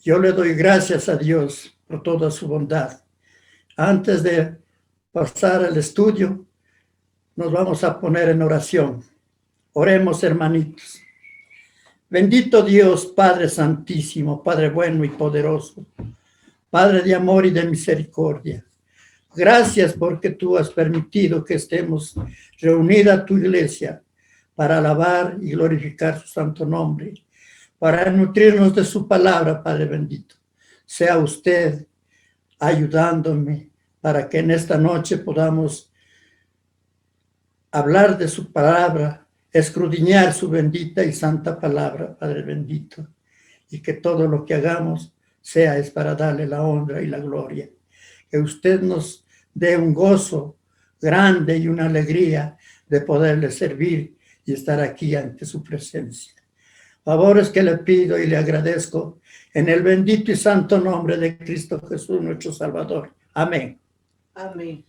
Yo le doy gracias a Dios por toda su bondad. Antes de pasar al estudio, nos vamos a poner en oración. Oremos, hermanitos. Bendito Dios, Padre Santísimo, Padre bueno y poderoso, Padre de amor y de misericordia. Gracias porque tú has permitido que estemos reunida a tu iglesia para alabar y glorificar su santo nombre, para nutrirnos de su palabra, Padre bendito. Sea usted ayudándome para que en esta noche podamos hablar de su palabra, escudriñar su bendita y santa palabra, Padre bendito, y que todo lo que hagamos sea es para darle la honra y la gloria. Que usted nos dé un gozo grande y una alegría de poderle servir y estar aquí ante su presencia. Favores que le pido y le agradezco en el bendito y santo nombre de Cristo Jesús, nuestro Salvador. Amén. Amén.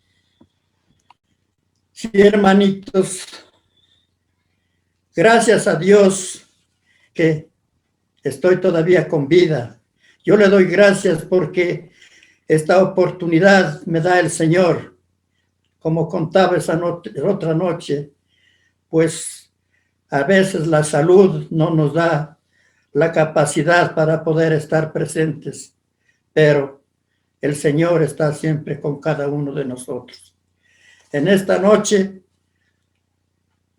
Sí, hermanitos, gracias a Dios que estoy todavía con vida. Yo le doy gracias porque esta oportunidad me da el Señor. Como contaba esa otra noche, pues a veces la salud no nos da la capacidad para poder estar presentes, pero el Señor está siempre con cada uno de nosotros. En esta noche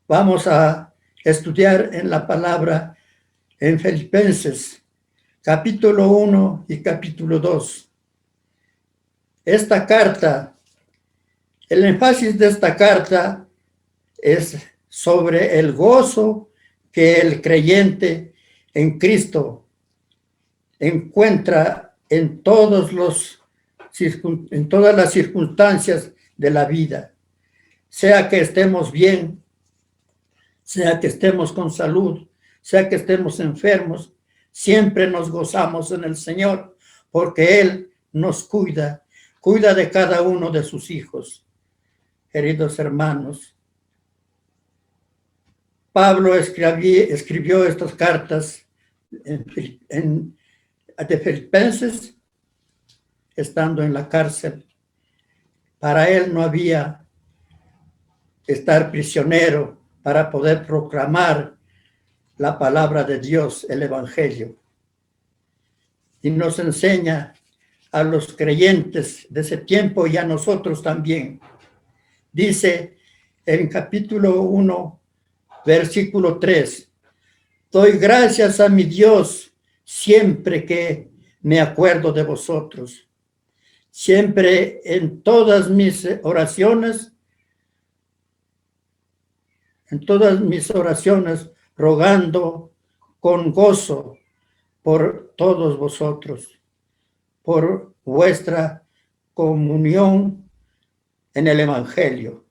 vamos a estudiar en la palabra en Filipenses, capítulo 1 y capítulo 2. Esta carta, el énfasis de esta carta es sobre el gozo que el creyente en Cristo encuentra en todas las circunstancias de la vida, sea que estemos bien, sea que estemos con salud, sea que estemos enfermos, siempre nos gozamos en el Señor, porque Él nos cuida de cada uno de sus hijos. Queridos hermanos, Pablo escribió estas cartas de Filipenses estando en la cárcel. Para él no había estar prisionero para poder proclamar la palabra de Dios, el Evangelio. Y nos enseña a los creyentes de ese tiempo y a nosotros también. Dice en capítulo 1, versículo 3, doy gracias a mi Dios siempre que me acuerdo de vosotros. Siempre en todas mis oraciones, rogando con gozo por todos vosotros, por vuestra comunión en el Evangelio.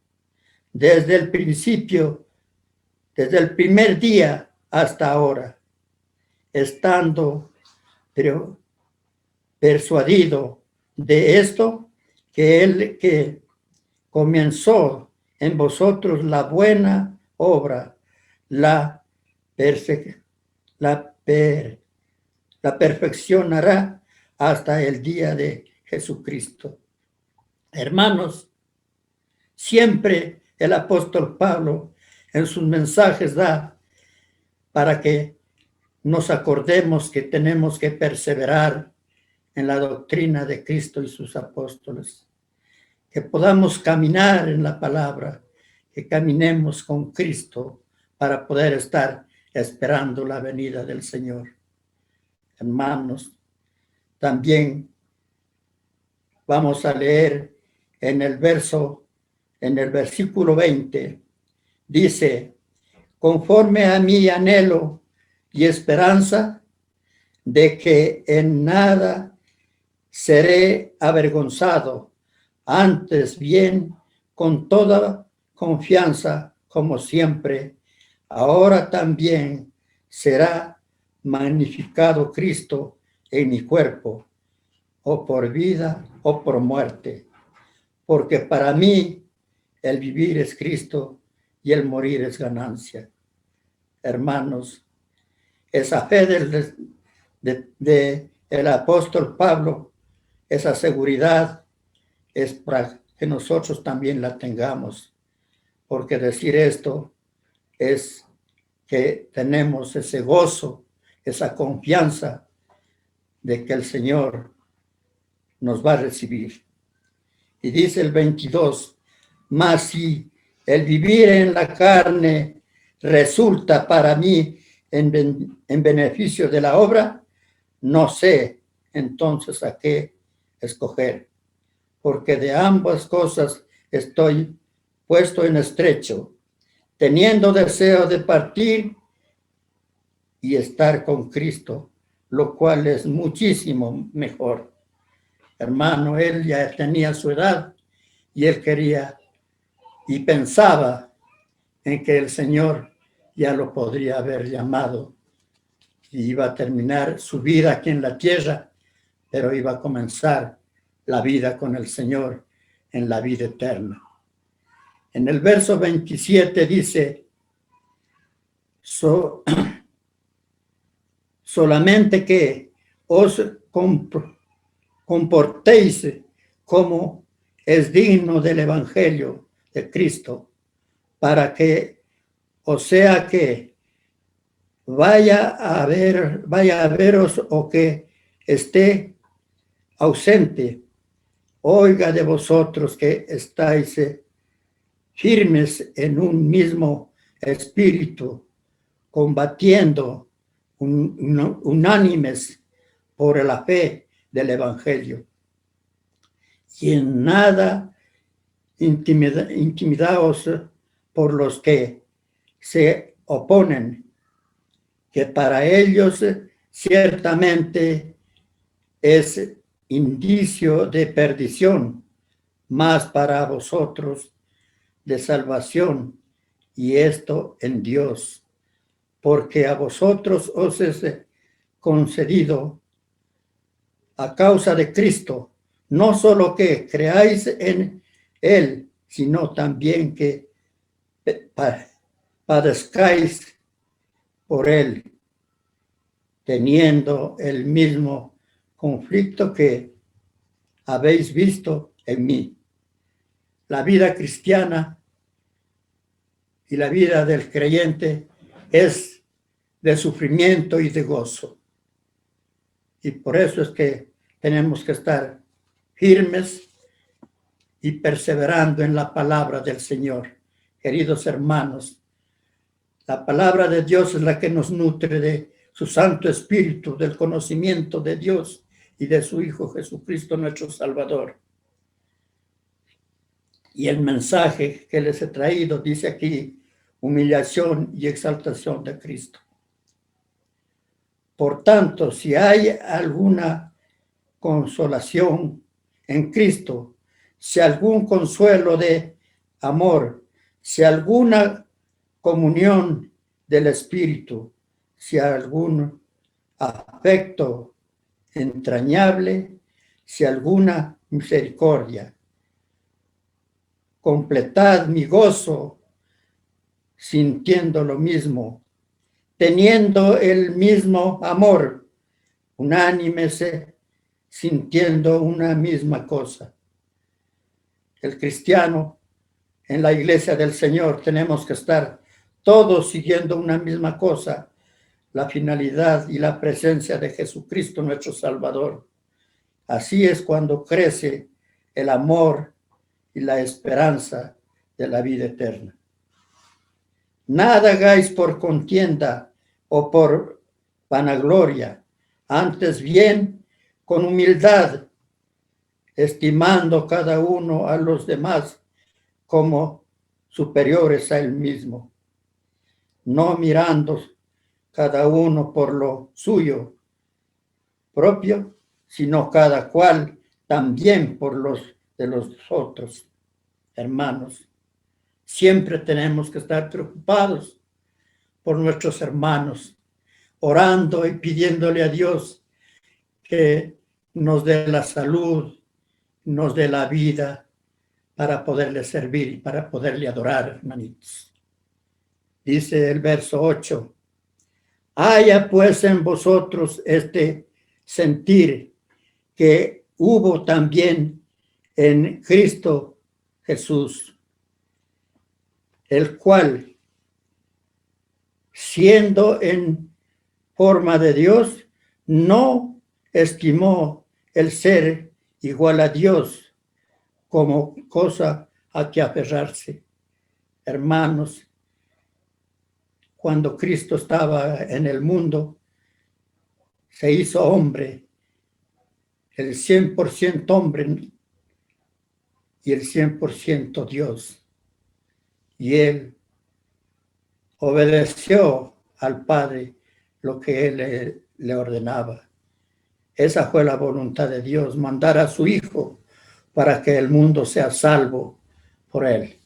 Desde el principio, desde el primer día hasta ahora, estando persuadido de esto, que Él que comenzó en vosotros la buena obra, la perfeccionará hasta el día de Jesucristo. Hermanos, siempre el apóstol Pablo en sus mensajes da para que nos acordemos que tenemos que perseverar en la doctrina de Cristo y sus apóstoles, que podamos caminar en la palabra, que caminemos con Cristo para poder estar esperando la venida del Señor. Hermanos, también vamos a leer en el versículo 20, dice, conforme a mi anhelo y esperanza de que en nada seré avergonzado, antes bien con toda confianza, como siempre, ahora también será magnificado Cristo en mi cuerpo, o por vida o por muerte, porque para mí el vivir es Cristo y el morir es ganancia. Hermanos, esa fe de el apóstol Pablo, esa seguridad es para que nosotros también la tengamos, porque decir esto es que tenemos ese gozo, esa confianza de que el Señor nos va a recibir. Y dice el 22, mas si el vivir en la carne resulta para mí en beneficio de la obra, no sé entonces a qué escoger, porque de ambas cosas estoy puesto en estrecho, teniendo deseo de partir y estar con Cristo, lo cual es muchísimo mejor. Hermano, él ya tenía su edad y él quería y pensaba en que el Señor ya lo podría haber llamado y iba a terminar su vida aquí en la tierra, pero iba a comenzar la vida con el Señor en la vida eterna. En el verso 27 dice, solamente que os comportéis como es digno del Evangelio de Cristo, para que, o sea que vaya a veros o que esté ausente, oiga de vosotros que estáis firmes en un mismo espíritu, combatiendo unánimes por la fe del Evangelio. Y en nada intimidaos por los que se oponen, que para ellos ciertamente es indicio de perdición, mas para vosotros de salvación, y esto en Dios, porque a vosotros os es concedido a causa de Cristo, no solo que creáis en Él, sino también que padezcáis por Él, teniendo el mismo conflicto que habéis visto en mí. La vida cristiana y la vida del creyente es de sufrimiento y de gozo. Y por eso es que tenemos que estar firmes y perseverando en la palabra del Señor. Queridos hermanos, la palabra de Dios es la que nos nutre de su Santo Espíritu, del conocimiento de Dios y de su Hijo Jesucristo, nuestro Salvador. Y el mensaje que les he traído dice aquí, humillación y exaltación de Cristo. Por tanto, si hay alguna consolación en Cristo, si algún consuelo de amor, si alguna comunión del Espíritu, si algún afecto entrañable, si alguna misericordia, completad mi gozo sintiendo lo mismo, teniendo el mismo amor, unánimes, sintiendo una misma cosa. El cristiano en la iglesia del Señor tenemos que estar todos siguiendo una misma cosa, la finalidad y la presencia de Jesucristo nuestro Salvador. Así es cuando crece el amor y la esperanza de la vida eterna. Nada hagáis por contienda o por vanagloria, antes bien con humildad, estimando cada uno a los demás como superiores a él mismo, no mirando cada uno por lo suyo propio, sino cada cual también por los de los otros. Hermanos, siempre tenemos que estar preocupados por nuestros hermanos, orando y pidiéndole a Dios que nos dé la salud, nos dé la vida para poderle servir y para poderle adorar, hermanitos. Dice el verso 8, haya pues en vosotros este sentir que hubo también en Cristo Jesús, el cual, siendo en forma de Dios, no estimó el ser igual a Dios como cosa a que aferrarse. Hermanos, cuando Cristo estaba en el mundo, se hizo hombre, el 100% hombre y el 100% Dios. Y él obedeció al Padre lo que él le ordenaba. Esa fue la voluntad de Dios, mandar a su Hijo para que el mundo sea salvo por él.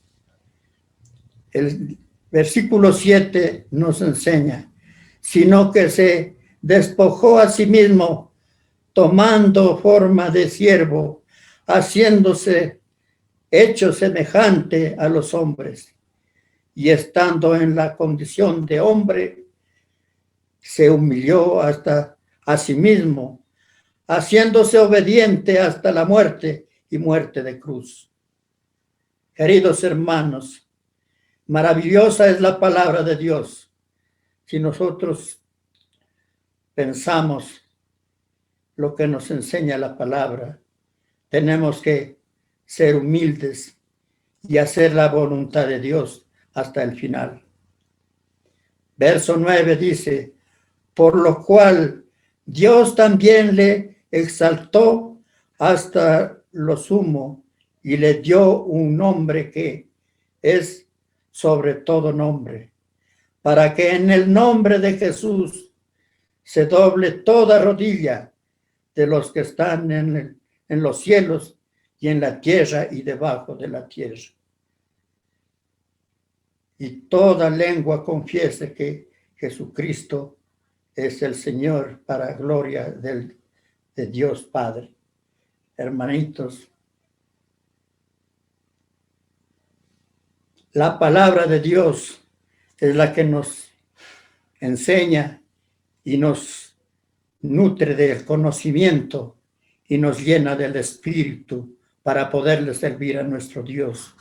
El versículo 7 nos enseña, sino que se despojó a sí mismo, tomando forma de siervo, haciéndose hecho semejante a los hombres, y estando en la condición de hombre, se humilló hasta a sí mismo, haciéndose obediente hasta la muerte y muerte de cruz. Queridos hermanos, maravillosa es la palabra de Dios. Si nosotros pensamos lo que nos enseña la palabra, tenemos que ser humildes y hacer la voluntad de Dios hasta el final. Verso 9 dice, por lo cual Dios también le exaltó hasta lo sumo y le dio un nombre que es sobre todo nombre, para que en el nombre de Jesús se doble toda rodilla de los que están en los cielos y en la tierra y debajo de la tierra. Y toda lengua confiese que Jesucristo es el Señor para gloria de Dios Padre. Hermanitos, la palabra de Dios es la que nos enseña y nos nutre del conocimiento y nos llena del Espíritu para poderle servir a nuestro Dios,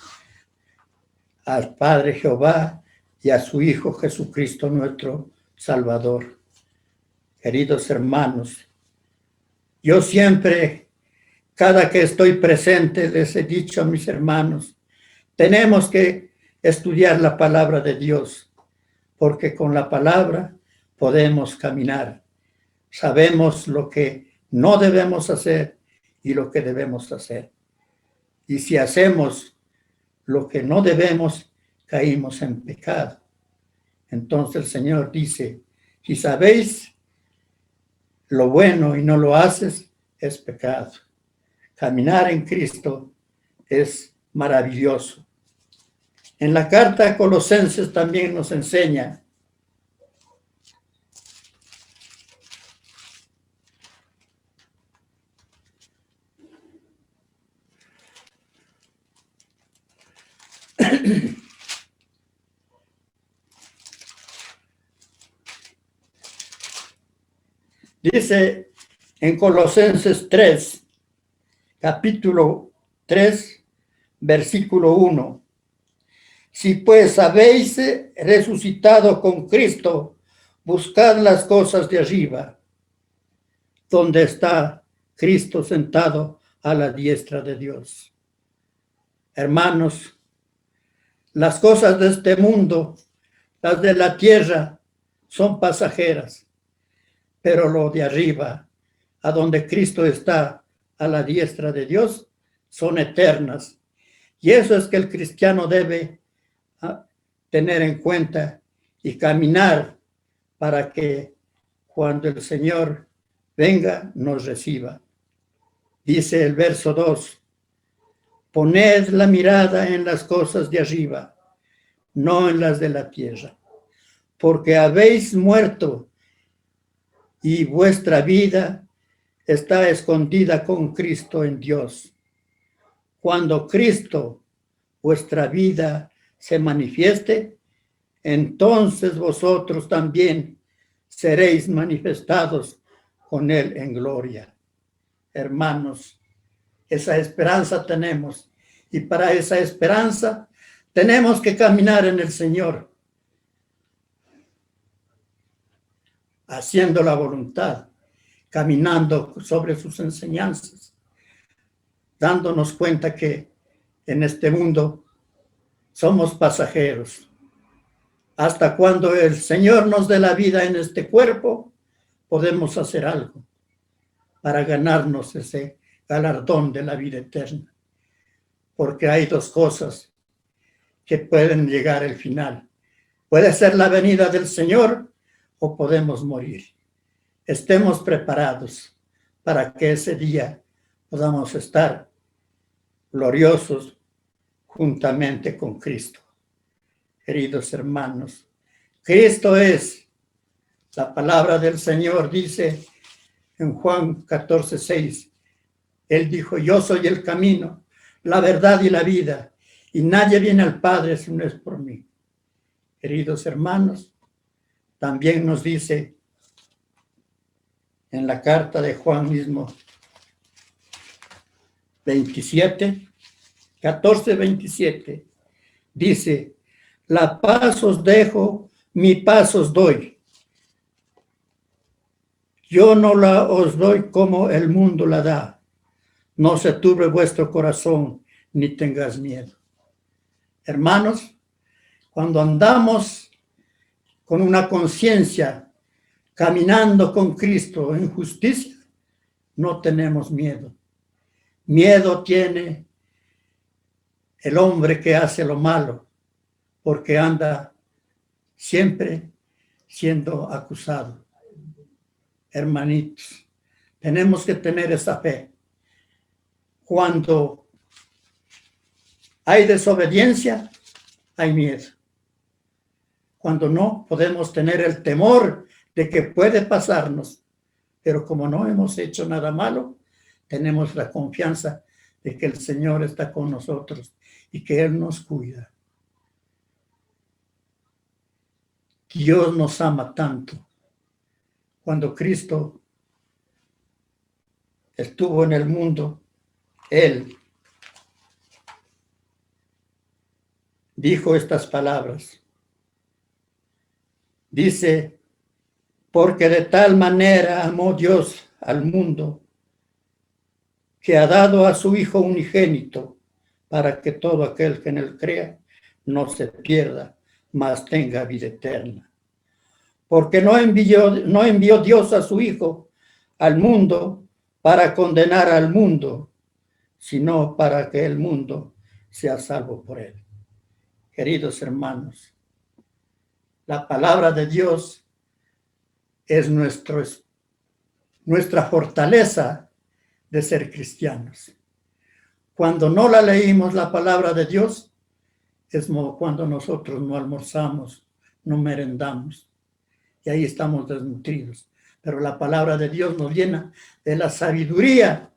al Padre Jehová y a su Hijo Jesucristo nuestro Salvador. Queridos hermanos, yo siempre, cada que estoy presente, les he dicho a mis hermanos, tenemos que estudiar la palabra de Dios, porque con la palabra podemos caminar. Sabemos lo que no debemos hacer y lo que debemos hacer. Y si hacemos lo que no debemos, caímos en pecado. Entonces el Señor dice, si sabéis lo bueno y no lo haces, es pecado. Caminar en Cristo es maravilloso. En la carta a Colosenses también nos enseña dice en Colosenses 3, capítulo 3, versículo 1. Si pues habéis resucitado con Cristo, buscad las cosas de arriba, donde está Cristo sentado a la diestra de Dios. Hermanos, las cosas de este mundo, las de la tierra, son pasajeras, pero lo de arriba, a donde Cristo está a la diestra de Dios, son eternas. Y eso es que el cristiano debe tener en cuenta y caminar para que cuando el Señor venga nos reciba. Dice el verso 2, poned la mirada en las cosas de arriba, no en las de la tierra, porque habéis muerto y vuestra vida está escondida con Cristo en Dios. Cuando Cristo, vuestra vida, se manifieste, entonces vosotros también seréis manifestados con Él en gloria. Hermanos, esa esperanza tenemos, y para esa esperanza tenemos que caminar en el Señor, haciendo la voluntad, caminando sobre sus enseñanzas, dándonos cuenta que en este mundo somos pasajeros. Hasta cuando el Señor nos dé la vida en este cuerpo, podemos hacer algo para ganarnos ese galardón de la vida eterna. Porque hay dos cosas que pueden llegar al final. Puede ser la venida del Señor o podemos morir. Estemos preparados para que ese día podamos estar gloriosos juntamente con Cristo. Queridos hermanos, Cristo es la palabra del Señor, dice en Juan 14:6. Él dijo, yo soy el camino, la verdad y la vida, y nadie viene al Padre si no es por mí. Queridos hermanos, también nos dice en la carta de Juan mismo 14:27, dice, la paz os dejo, mi paz os doy. Yo no la os doy como el mundo la da. No se turbe vuestro corazón, ni tengas miedo. Hermanos, cuando andamos con una conciencia, caminando con Cristo en justicia, no tenemos miedo. Miedo tiene el hombre que hace lo malo, porque anda siempre siendo acusado. Hermanitos, tenemos que tener esa fe. Cuando hay desobediencia, hay miedo. Cuando no, podemos tener el temor de que puede pasarnos. Pero como no hemos hecho nada malo, tenemos la confianza de que el Señor está con nosotros y que Él nos cuida. Dios nos ama tanto. Cuando Cristo estuvo en el mundo, Él dijo estas palabras. Dice, porque de tal manera amó Dios al mundo, que ha dado a su Hijo unigénito, para que todo aquel que en Él crea no se pierda, mas tenga vida eterna. Porque no envió Dios a su Hijo al mundo para condenar al mundo, sino para que el mundo sea salvo por Él. Queridos hermanos, la palabra de Dios es nuestra fortaleza de ser cristianos. Cuando no la leímos la palabra de Dios, es como cuando nosotros no almorzamos, no merendamos, y ahí estamos desnutridos. Pero la palabra de Dios nos llena de la sabiduría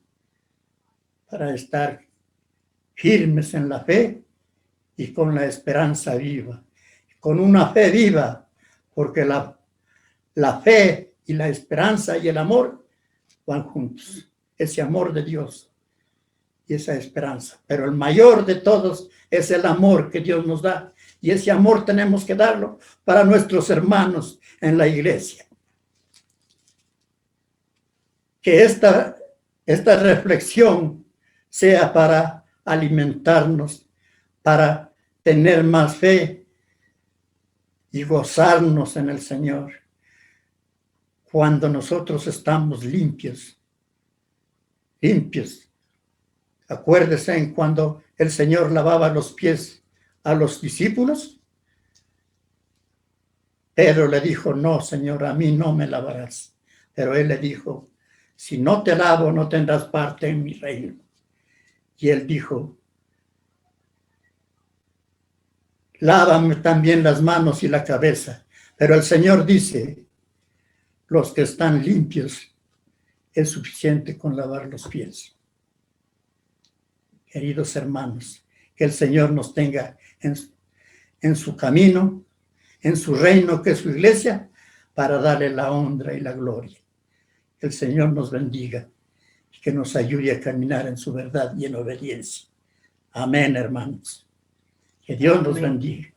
para estar firmes en la fe y con la esperanza viva, con una fe viva, porque la fe y la esperanza y el amor van juntos. Ese amor de Dios y esa esperanza. Pero el mayor de todos es el amor que Dios nos da. Y ese amor tenemos que darlo para nuestros hermanos en la iglesia. Que esta reflexión sea para alimentarnos, para tener más fe y gozarnos en el Señor. Cuando nosotros estamos limpios. Acuérdese en cuando el Señor lavaba los pies a los discípulos. Pedro le dijo, no, Señor, a mí no me lavarás. Pero él le dijo, si no te lavo, no tendrás parte en mi reino. Y él dijo, lávame también las manos y la cabeza. Pero el Señor dice, los que están limpios, es suficiente con lavar los pies. Queridos hermanos, que el Señor nos tenga en su camino, en su reino, que es su iglesia, para darle la honra y la gloria. Que el Señor nos bendiga y que nos ayude a caminar en su verdad y en obediencia. Amén, hermanos. Que Dios nos bendiga.